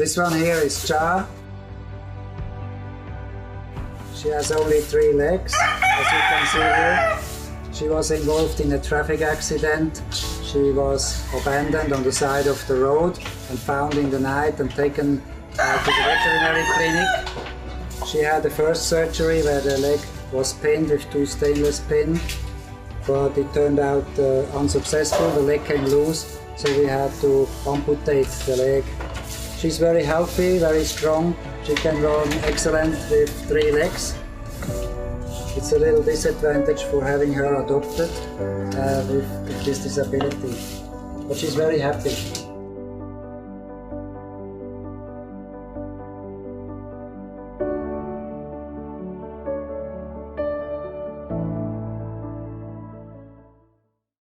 This one here is Cha. She has only 3 legs, as you can see here. She was involved in a traffic accident. She was abandoned on the side of the road and found in the night and taken to the veterinary clinic. She had the first surgery where the leg was pinned with 2 stainless pins, but it turned out unsuccessful. The leg came loose, so we had to amputate the leg. She's very healthy, very strong. She can run excellent with 3 legs. It's a little disadvantage for having her adopted with this disability, but she's very happy.